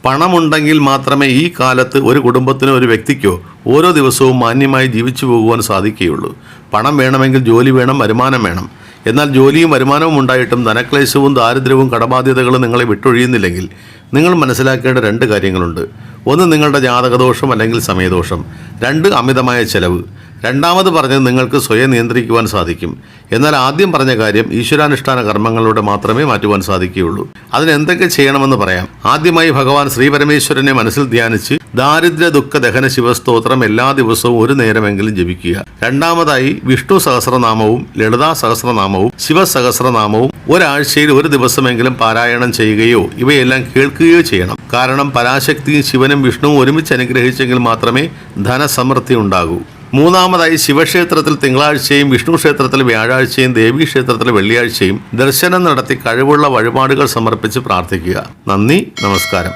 പണമുണ്ടെങ്കിൽ മാത്രമേ ഈ കാലത്ത് ഒരു കുടുംബത്തിനോ ഒരു വ്യക്തിക്കോ ഓരോ ദിവസവും മാന്യമായി ജീവിച്ചു പോകുവാൻ സാധിക്കുകയുള്ളൂ. പണം വേണമെങ്കിൽ ജോലി വേണം, വരുമാനം വേണം. എന്നാൽ ജോലിയും വരുമാനവും ഉണ്ടായിട്ടും ധനക്ലേശവും ദാരിദ്ര്യവും കടബാധ്യതകളും നിങ്ങളെ വിട്ടൊഴിയുന്നില്ലെങ്കിൽ നിങ്ങൾ മനസ്സിലാക്കേണ്ട രണ്ട് കാര്യങ്ങളുണ്ട്. ഒന്ന്, നിങ്ങളുടെ ജാതകദോഷം അല്ലെങ്കിൽ സമയദോഷം. രണ്ട്, അമിതമായ ചെലവ്. രണ്ടാമത് പറഞ്ഞത് നിങ്ങൾക്ക് സ്വയം നിയന്ത്രിക്കുവാൻ സാധിക്കും. എന്നാൽ ആദ്യം പറഞ്ഞ കാര്യം ഈശ്വരാനുഷ്ഠാന കർമ്മങ്ങളിലൂടെ മാത്രമേ മാറ്റുവാൻ സാധിക്കുകയുള്ളൂ. അതിന് എന്തൊക്കെ ചെയ്യണമെന്ന് പറയാം. ആദ്യമായി ഭഗവാൻ ശ്രീപരമേശ്വരനെ മനസ്സിൽ ധ്യാനിച്ച് ദാരിദ്ര്യ ദുഃഖ ദഹന ശിവസ്തോത്രം എല്ലാ ദിവസവും ഒരു നേരമെങ്കിലും ജപിക്കുക. രണ്ടാമതായി വിഷ്ണു സഹസ്രനാമവും ലളിതാ സഹസ്രനാമവും ശിവസഹസ്രനാമവും ഒരാഴ്ചയിൽ ഒരു ദിവസമെങ്കിലും പാരായണം ചെയ്യുകയോ ഇവയെല്ലാം കേൾക്കുകയോ ചെയ്യണം. കാരണം പരാശക്തിയും ശിവനും വിഷ്ണുവും ഒരുമിച്ച് അനുഗ്രഹിച്ചെങ്കിൽ മാത്രമേ ധനസമൃദ്ധി ഉണ്ടാകൂ. മൂന്നാമതായി ശിവക്ഷേത്രത്തിൽ തിങ്കളാഴ്ചയും വിഷ്ണു ക്ഷേത്രത്തിൽ വ്യാഴാഴ്ചയും ദേവീക്ഷേത്രത്തിൽ വെള്ളിയാഴ്ചയും ദർശനം നടത്തി കഴിവുള്ള വഴിപാടുകൾ സമർപ്പിച്ച് പ്രാർത്ഥിക്കുക. നന്ദി, നമസ്കാരം.